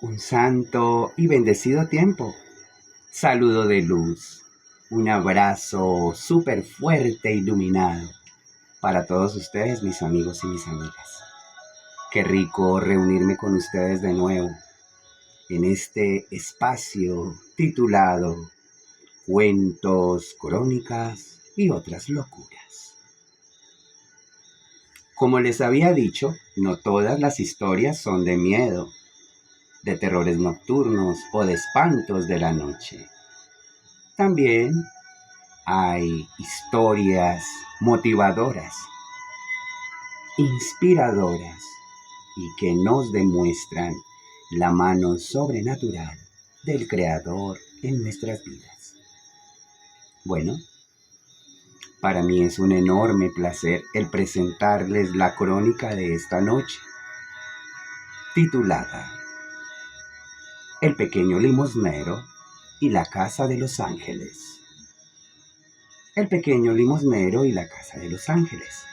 Un santo y bendecido tiempo. Saludo de luz. Un abrazo súper fuerte e iluminado para todos ustedes, mis amigos y mis amigas. Qué rico reunirme con ustedes de nuevo en este espacio titulado Cuentos, Crónicas y otras locuras. Como les había dicho, no todas las historias son de miedo, de terrores nocturnos o de espantos de la noche. También hay historias motivadoras, inspiradoras y que nos demuestran la mano sobrenatural del Creador en nuestras vidas. Bueno, para mí es un enorme placer el presentarles la crónica de esta noche, titulada El pequeño limosnero y la casa de los ángeles. El pequeño limosnero y la casa de los ángeles.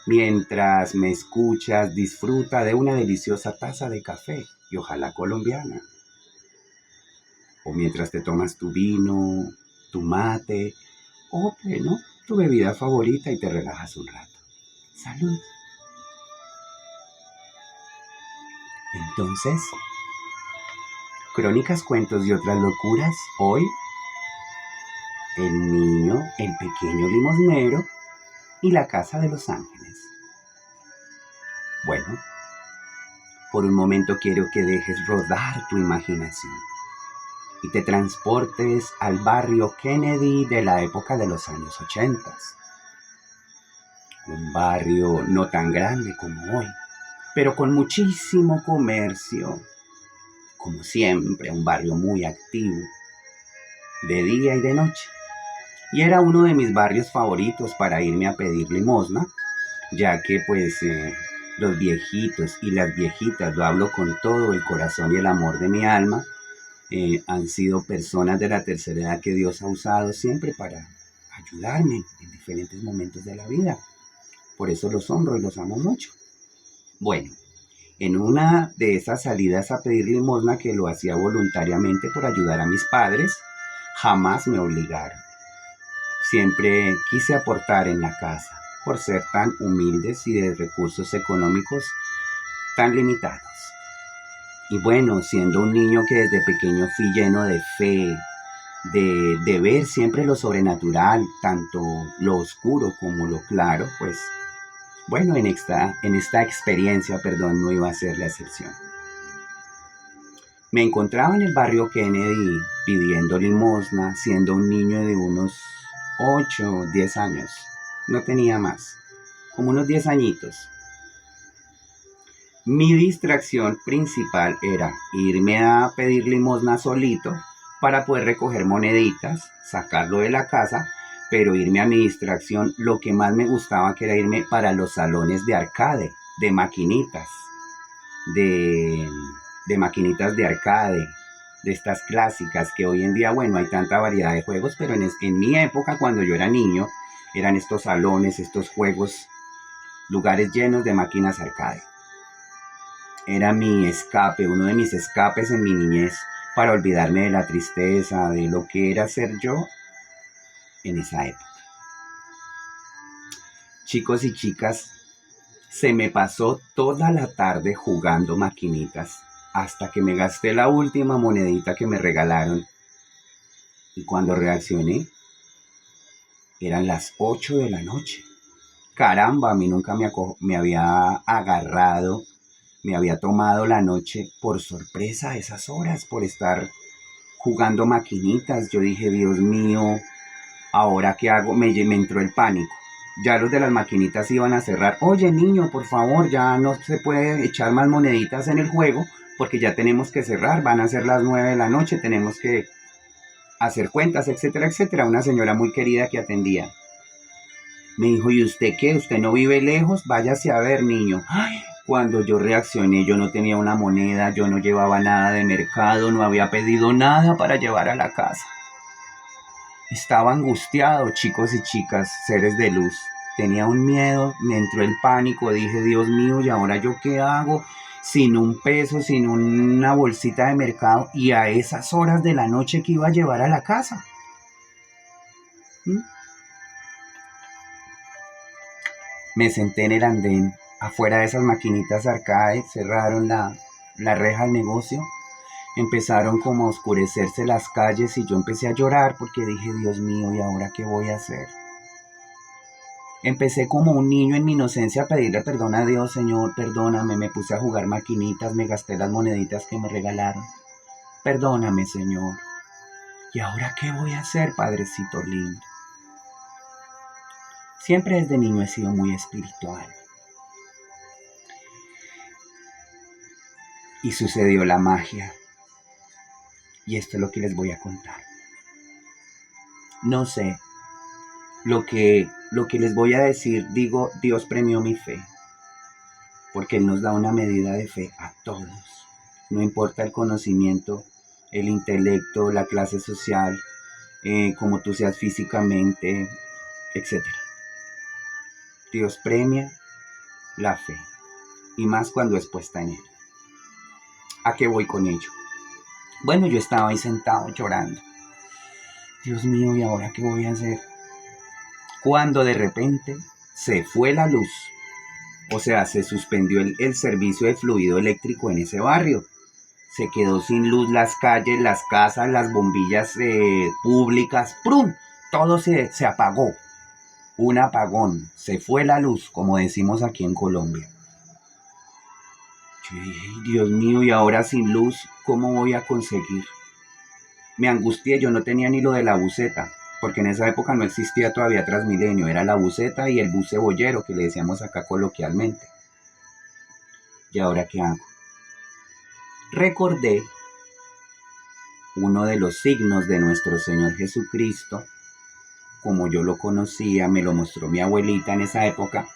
Mientras me escuchas, disfruta de una deliciosa taza de café y ojalá colombiana. O mientras te tomas tu vino, tu mate o, bueno, tu bebida favorita y te relajas un rato. ¡Salud! Entonces, crónicas, cuentos y otras locuras. Hoy, el niño, el pequeño limosnero y la casa de los ángeles. Bueno, por un momento quiero que dejes rodar tu imaginación y te transportes al barrio Kennedy de la época de los años 80. Un barrio no tan grande como hoy, pero con muchísimo comercio. Como siempre, un barrio muy activo, de día y de noche. Y era uno de mis barrios favoritos para irme a pedir limosna, ya que los viejitos y las viejitas, lo hablo con todo el corazón y el amor de mi alma, han sido personas de la tercera edad que Dios ha usado siempre para ayudarme en diferentes momentos de la vida. Por eso los honro y los amo mucho. Bueno, en una de esas salidas a pedir limosna, que lo hacía voluntariamente por ayudar a mis padres, jamás me obligaron. Siempre quise aportar en la casa, por ser tan humildes y de recursos económicos tan limitados. Y bueno, siendo un niño que desde pequeño fui lleno de fe, de ver siempre lo sobrenatural, tanto lo oscuro como lo claro, pues bueno, en esta experiencia, no iba a ser la excepción. Me encontraba en el barrio Kennedy pidiendo limosna, siendo un niño de unos 8 o 10 años. No tenía más, como unos 10 añitos. Mi distracción principal era irme a pedir limosna solito para poder recoger moneditas, sacarlo de la casa, pero irme a mi distracción, lo que más me gustaba que era irme para los salones de arcade, de maquinitas, de, de maquinitas de arcade, de estas clásicas que hoy en día, bueno, hay tanta variedad de juegos, pero en mi época, cuando yo era niño, eran estos salones, estos juegos, lugares llenos de máquinas arcade. Era mi escape, uno de mis escapes en mi niñez para olvidarme de la tristeza, de lo que era ser yo en esa época. Chicos y chicas, se me pasó toda la tarde jugando maquinitas hasta que me gasté la última monedita que me regalaron. Y cuando reaccioné, eran las 8 de la noche. Caramba, a mí nunca me había agarrado, me había tomado la noche por sorpresa a esas horas, por estar jugando maquinitas. Yo dije, Dios mío, ¿ahora qué hago? Me entró el pánico. Ya los de las maquinitas iban a cerrar. Oye, niño, por favor, ya no se puede echar más moneditas en el juego porque ya tenemos que cerrar. Van a ser las 9 de la noche, tenemos que hacer cuentas, etcétera, etcétera. Una señora muy querida que atendía me dijo, ¿y usted qué? ¿Usted no vive lejos? Váyase a ver, niño. Ay, cuando yo reaccioné, yo no tenía una moneda, yo no llevaba nada de mercado, no había pedido nada para llevar a la casa. Estaba angustiado, chicos y chicas, seres de luz. Tenía un miedo, me entró el pánico, dije, Dios mío, ¿y ahora yo qué hago? sin un peso, sin una bolsita de mercado, y a esas horas de la noche que iba a llevar a la casa. ¿Mm? Me senté en el andén, afuera de esas maquinitas arcade, cerraron la reja del negocio, empezaron como a oscurecerse las calles y yo empecé a llorar porque dije, Dios mío, ¿y ahora qué voy a hacer? Empecé como un niño en mi inocencia a pedirle perdón a Dios, Señor, perdóname, me puse a jugar maquinitas, me gasté las moneditas que me regalaron. Perdóname, Señor. ¿Y ahora qué voy a hacer, Padrecito lindo? Siempre desde niño he sido muy espiritual. Y sucedió la magia. Y esto es lo que les voy a contar. No sé, lo que les voy a decir, digo, Dios premió mi fe. Porque Él nos da una medida de fe a todos. No importa el conocimiento, el intelecto, la clase social, como tú seas físicamente, etc. Dios premia la fe. Y más cuando es puesta en Él. ¿A qué voy con ello? Bueno, yo estaba ahí sentado llorando. Dios mío, ¿y ahora qué voy a hacer? Cuando de repente se fue la luz. O sea, se suspendió el servicio de fluido eléctrico en ese barrio. Se quedó sin luz las calles, las casas, las bombillas públicas. ¡Prum! Todo se apagó. Un apagón. Se fue la luz, como decimos aquí en Colombia. Yo dije, Dios mío, y ahora sin luz, ¿cómo voy a conseguir? Me angustié, yo no tenía ni lo de la buseta, porque en esa época no existía todavía Transmilenio, era la buseta y el bus cebollero, que le decíamos acá coloquialmente. ¿Y ahora qué hago? Recordé uno de los signos de nuestro Señor Jesucristo, como yo lo conocía, me lo mostró mi abuelita en esa época,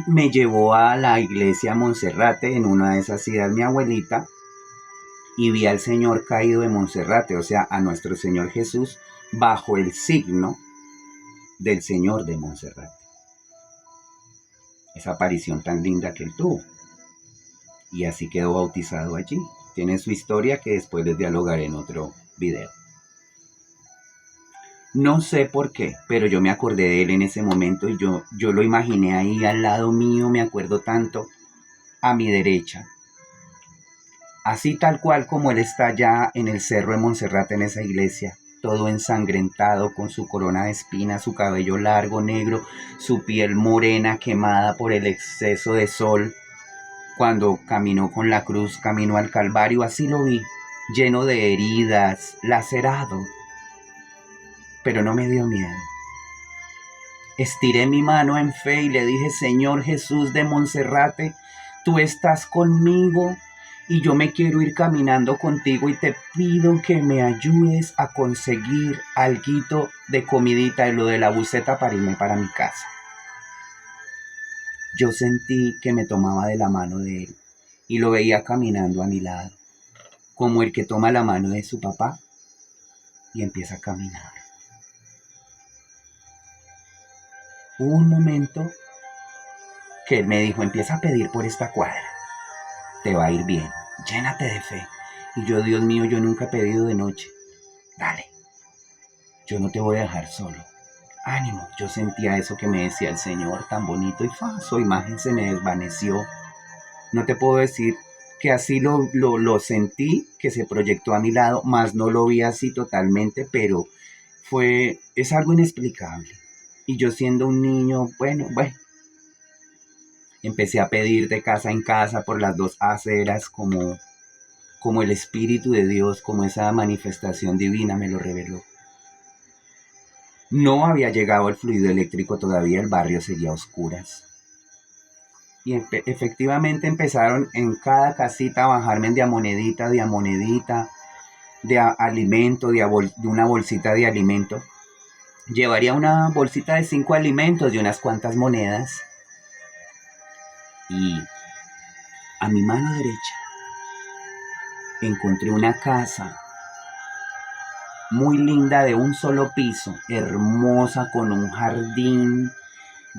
me llevó a la iglesia Monserrate, en una de esas idas mi abuelita, y vi al Señor caído de Monserrate, o sea, a nuestro Señor Jesús, bajo el signo del Señor de Monserrate. Esa aparición tan linda que él tuvo. Y así quedó bautizado allí. Tiene su historia que después les dialogaré en otro video. No sé por qué, pero yo me acordé de él en ese momento y yo lo imaginé ahí al lado mío, me acuerdo tanto, a mi derecha. Así tal cual como él está allá en el cerro de Monserrate, en esa iglesia, todo ensangrentado, con su corona de espinas, su cabello largo, negro, su piel morena, quemada por el exceso de sol. Cuando caminó con la cruz, camino al Calvario, así lo vi, lleno de heridas, lacerado, pero no me dio miedo. Estiré mi mano en fe y le dije, Señor Jesús de Monserrate, tú estás conmigo y yo me quiero ir caminando contigo y te pido que me ayudes a conseguir alguito de comidita de lo de la buseta para irme para mi casa. Yo sentí que me tomaba de la mano de él y lo veía caminando a mi lado, como el que toma la mano de su papá y empieza a caminar. Hubo un momento que él me dijo, empieza a pedir por esta cuadra, te va a ir bien, llénate de fe. Y yo, Dios mío, yo nunca he pedido de noche. Dale, yo no te voy a dejar solo. Ánimo, yo sentía eso que me decía el Señor tan bonito y su imagen se me desvaneció. No te puedo decir que así lo sentí, que se proyectó a mi lado, más no lo vi así totalmente, pero es algo inexplicable. Y yo siendo un niño, bueno, empecé a pedir de casa en casa por las dos aceras como el Espíritu de Dios, como esa manifestación divina me lo reveló. No había llegado el fluido eléctrico todavía, el barrio seguía a oscuras. Y efectivamente empezaron en cada casita a bajarme de a monedita, de alimento, de una bolsita de alimento. Llevaría una bolsita de 5 alimentos y unas cuantas monedas. Y a mi mano derecha encontré una casa muy linda de un solo piso, hermosa, con un jardín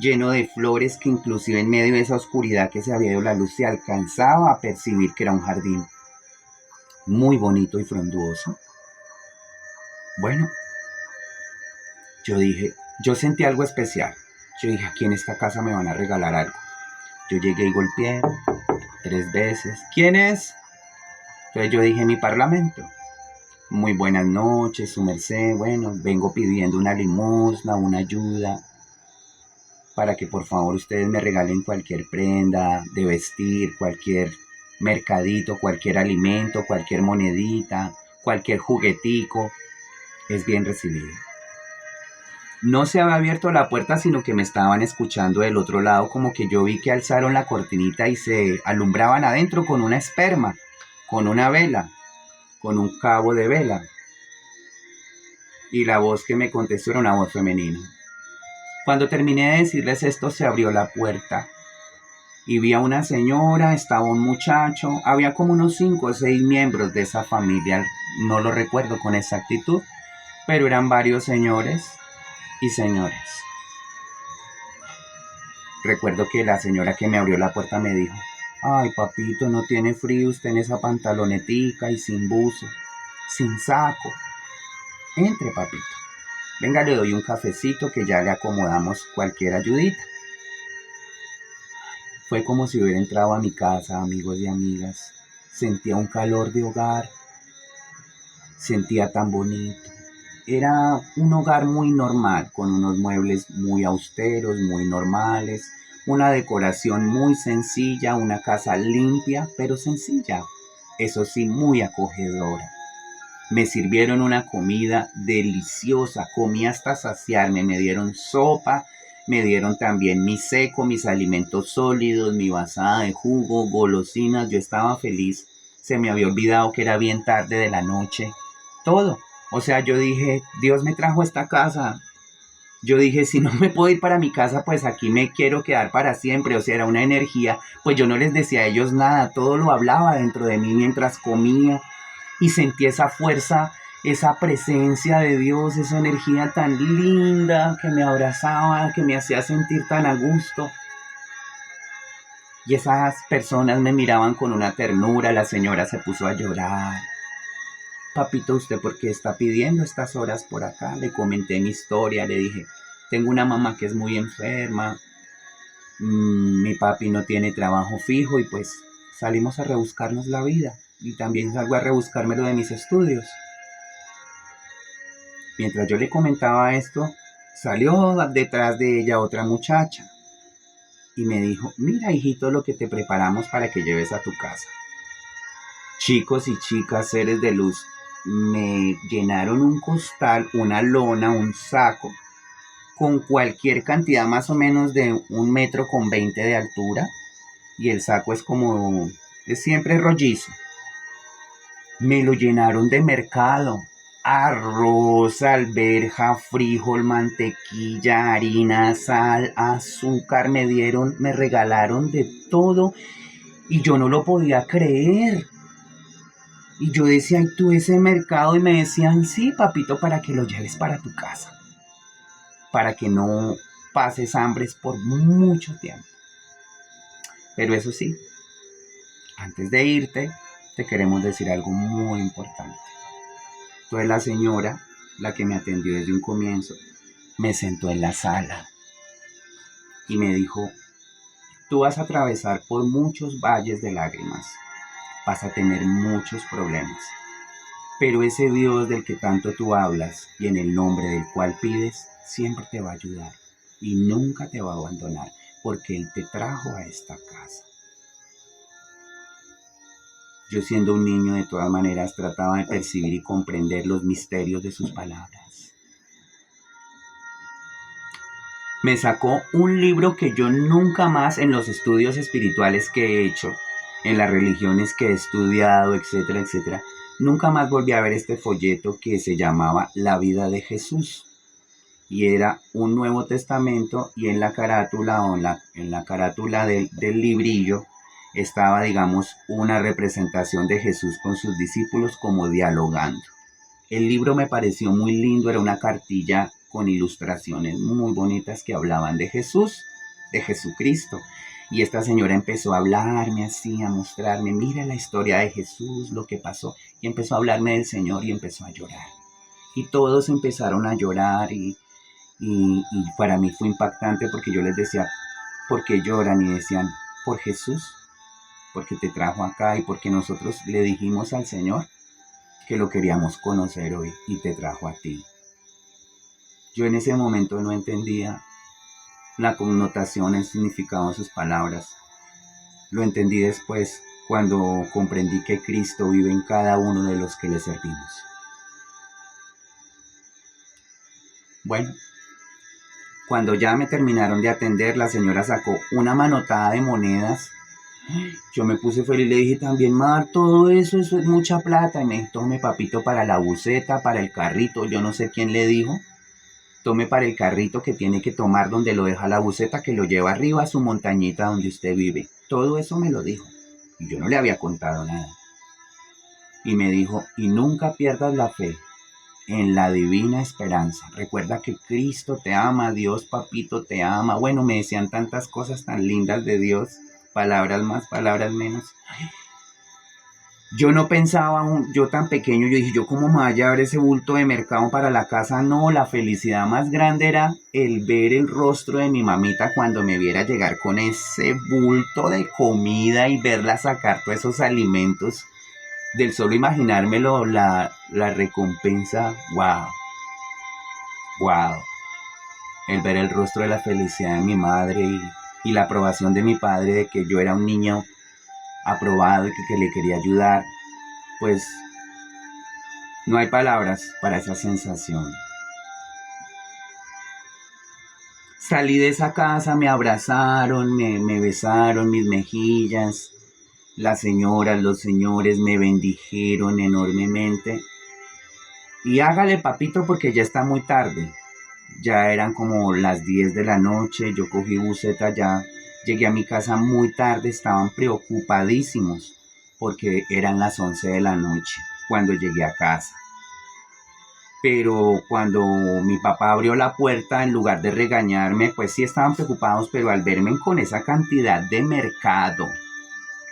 lleno de flores que inclusive en medio de esa oscuridad que se había ido la luz se alcanzaba a percibir que era un jardín muy bonito y frondoso. Bueno, yo sentí algo especial. Yo dije, aquí en esta casa me van a regalar algo. Yo llegué y golpeé 3 veces. ¿Quién es? Entonces yo dije, mi parlamento. Muy buenas noches, su merced. Bueno, vengo pidiendo una limosna, una ayuda, para que por favor ustedes me regalen cualquier prenda de vestir, cualquier mercadito, cualquier alimento, cualquier monedita, cualquier juguetico. Es bien recibido. No se había abierto la puerta, sino que me estaban escuchando del otro lado, como que yo vi que alzaron la cortinita y se alumbraban adentro con una esperma, con una vela, con un cabo de vela. Y la voz que me contestó era una voz femenina. Cuando terminé de decirles esto, se abrió la puerta y vi a una señora, estaba un muchacho, había como unos 5 o 6 miembros de esa familia, no lo recuerdo con exactitud, pero eran varios señores y señores. Recuerdo que la señora que me abrió la puerta me dijo, ay papito, ¿no tiene frío usted en esa pantalonetica y sin buzo, sin saco? Entre papito, venga le doy un cafecito que ya le acomodamos cualquier ayudita. Fue como si hubiera entrado a mi casa, amigos y amigas. Sentía un calor de hogar, sentía tan bonito. Era un hogar muy normal, con unos muebles muy austeros, muy normales, una decoración muy sencilla, una casa limpia, pero sencilla. Eso sí, muy acogedora. Me sirvieron una comida deliciosa, comí hasta saciarme, me dieron sopa, me dieron también mi seco, mis alimentos sólidos, mi vasada de jugo, golosinas, yo estaba feliz. Se me había olvidado que era bien tarde de la noche, todo. O sea, yo dije, Dios me trajo a esta casa. Yo dije, si no me puedo ir para mi casa, pues aquí me quiero quedar para siempre. O sea, era una energía, pues yo no les decía a ellos nada, todo lo hablaba dentro de mí mientras comía y sentí esa fuerza, esa presencia de Dios, esa energía tan linda que me abrazaba, que me hacía sentir tan a gusto. Y esas personas me miraban con una ternura, la señora se puso a llorar. Papito, ¿usted por qué está pidiendo estas horas por acá? Le comenté mi historia, le dije, tengo una mamá que es muy enferma, mi papi no tiene trabajo fijo y pues salimos a rebuscarnos la vida. Y también salgo a rebuscarme lo de mis estudios. Mientras yo le comentaba esto, salió detrás de ella otra muchacha y me dijo, mira hijito lo que te preparamos para que lleves a tu casa. Chicos y chicas, seres de luz, me llenaron un costal, una lona, un saco, con cualquier cantidad más o menos de 1,20 m de altura, y el saco es siempre rollizo. Me lo llenaron de mercado, arroz, alberja, frijol, mantequilla, harina, sal, azúcar, me regalaron de todo y yo no lo podía creer. Y yo decía, ¿y tú ese mercado? Y me decían, sí, papito, para que lo lleves para tu casa, para que no pases hambres por mucho tiempo. Pero eso sí, antes de irte, te queremos decir algo muy importante. Entonces la señora, la que me atendió desde un comienzo, me sentó en la sala y me dijo, tú vas a atravesar por muchos valles de lágrimas, vas a tener muchos problemas, pero ese Dios del que tanto tú hablas y en el nombre del cual pides, siempre te va a ayudar y nunca te va a abandonar, porque Él te trajo a esta casa. Yo siendo un niño de todas maneras trataba de percibir y comprender los misterios de sus palabras. Me sacó un libro que yo nunca más en los estudios espirituales que he hecho, en las religiones que he estudiado, etcétera, etcétera, nunca más volví a ver este folleto que se llamaba La vida de Jesús. Y era un Nuevo Testamento y en la carátula del librillo estaba, digamos, una representación de Jesús con sus discípulos como dialogando. El libro me pareció muy lindo, era una cartilla con ilustraciones muy bonitas que hablaban de Jesús, de Jesucristo. Y esta señora empezó a hablarme así, a mostrarme, mira la historia de Jesús, lo que pasó. Y empezó a hablarme del Señor y empezó a llorar. Y todos empezaron a llorar y para mí fue impactante porque yo les decía, ¿por qué lloran? Y decían, por Jesús, porque te trajo acá y porque nosotros le dijimos al Señor que lo queríamos conocer hoy y te trajo a ti. Yo en ese momento no entendía la connotación, el significado de sus palabras. Lo entendí después, cuando comprendí que Cristo vive en cada uno de los que le servimos. Bueno, cuando ya me terminaron de atender, la señora sacó una manotada de monedas. Yo me puse feliz y le dije también, Mar, todo eso es mucha plata. Y me dijo, tome papito para la buseta, para el carrito. Yo no sé quién le dijo. Tome para el carrito que tiene que tomar donde lo deja la buseta, que lo lleva arriba a su montañita donde usted vive. Todo eso me lo dijo. Y yo no le había contado nada. Y me dijo, y nunca pierdas la fe en la divina esperanza. Recuerda que Cristo te ama, Dios papito te ama. Bueno, me decían tantas cosas tan lindas de Dios. Palabras más, palabras menos. Yo no pensaba, yo tan pequeño, yo dije, yo cómo me voy a llevar ese bulto de mercado para la casa. No, la felicidad más grande era el ver el rostro de mi mamita cuando me viera llegar con ese bulto de comida y verla sacar todos esos alimentos. Del solo imaginármelo, la recompensa, wow, wow. El ver el rostro de la felicidad de mi madre y la aprobación de mi padre de que yo era un niño aprobado y que le quería ayudar, pues no hay palabras para esa sensación. Salí de esa casa, me abrazaron, me besaron mis mejillas, las señoras, los señores me bendijeron enormemente. Y hágale papito porque ya está muy tarde. Ya eran como las 10 de la noche, yo cogí buseta ya, llegué a mi casa muy tarde, estaban preocupadísimos porque eran las 11 de la noche cuando llegué a casa. Pero cuando mi papá abrió la puerta, en lugar de regañarme, pues sí estaban preocupados, pero al verme con esa cantidad de mercado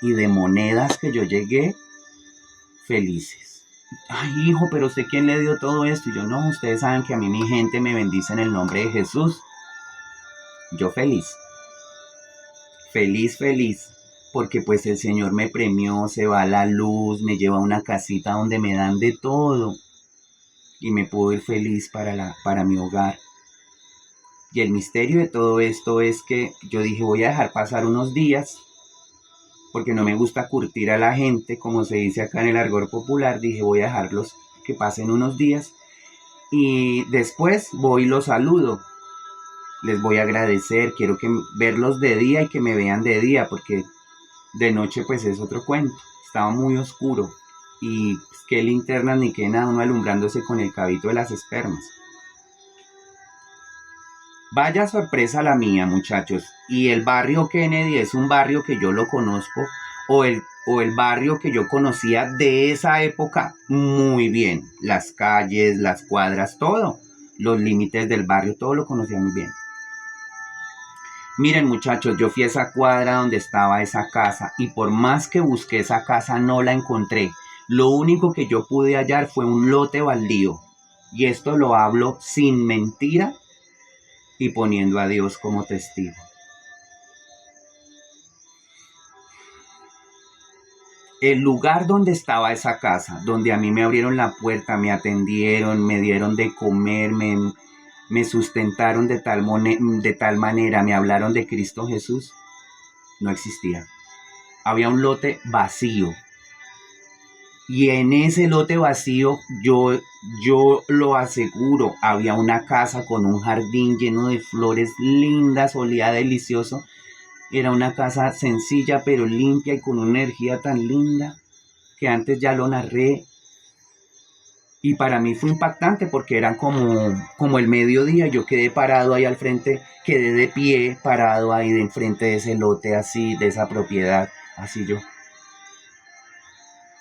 y de monedas que yo llegué, felices. Ay, hijo, pero ¿usted quién le dio todo esto? Y yo, no, ustedes saben que a mí mi gente me bendice en el nombre de Jesús. Yo feliz, feliz, feliz, porque pues el Señor me premió, se va la luz, me lleva a una casita donde me dan de todo y me puedo ir feliz para mi hogar. Y el misterio de todo esto es que yo dije, voy a dejar pasar unos días, porque no me gusta curtir a la gente, como se dice acá en el argot popular. Dije, voy a dejarlos que pasen unos días y después voy y los saludo. Les voy a agradecer, quiero verlos de día y que me vean de día, porque de noche pues es otro cuento. Estaba muy oscuro y pues, qué linternas ni qué nada, uno alumbrándose con el cabito de las espermas. Vaya sorpresa la mía, muchachos. Y el barrio Kennedy es un barrio que yo lo conozco, o el barrio que yo conocía de esa época muy bien. Las calles, las cuadras, todo. Los límites del barrio, todo lo conocía muy bien. Miren, muchachos, yo fui a esa cuadra donde estaba esa casa y por más que busqué esa casa no la encontré. Lo único que yo pude hallar fue un lote baldío. Y esto lo hablo sin mentira y poniendo a Dios como testigo. El lugar donde estaba esa casa, donde a mí me abrieron la puerta, me atendieron, me dieron de comer, me sustentaron de tal manera, me hablaron de Cristo Jesús, no existía. Había un lote vacío. Y en ese lote vacío, yo lo aseguro, había una casa con un jardín lleno de flores lindas, olía delicioso. Era una casa sencilla pero limpia y con una energía tan linda que antes ya lo narré. Y para mí fue impactante porque era como el mediodía. Yo quedé parado ahí al frente, quedé de pie parado ahí de enfrente de ese lote así, de esa propiedad. Así yo,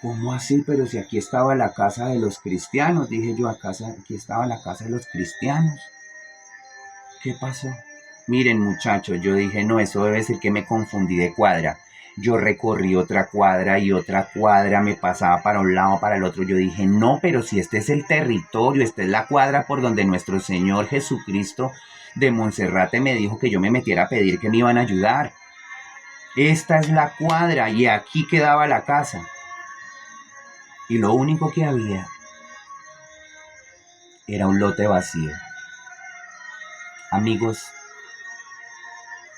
¿cómo así? Pero si aquí estaba la casa de los cristianos, dije yo, aquí estaba la casa de los cristianos. ¿Qué pasó? Miren, muchachos, yo dije, no, eso debe ser que me confundí de cuadra. Yo recorrí otra cuadra y otra cuadra, me pasaba para un lado, para el otro. Yo dije, no, pero si este es el territorio, esta es la cuadra por donde nuestro Señor Jesucristo de Monserrate me dijo que yo me metiera a pedir que me iban a ayudar. Esta es la cuadra y aquí quedaba la casa. Y lo único que había era un lote vacío. Amigos,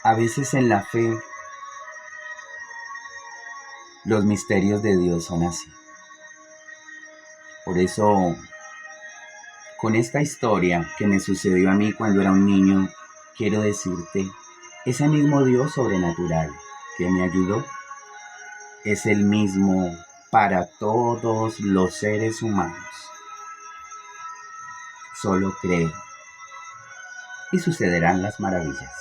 a veces en la fe los misterios de Dios son así. Por eso, con esta historia que me sucedió a mí cuando era un niño, quiero decirte, ese mismo Dios sobrenatural que me ayudó es el mismo para todos los seres humanos. Solo cree y sucederán las maravillas.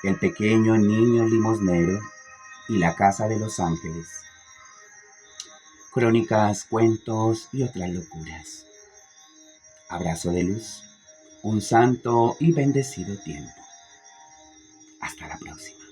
El pequeño niño limosnero y la casa de los ángeles. Crónicas, cuentos y otras locuras. Abrazo de luz. Un santo y bendecido tiempo. Hasta la próxima.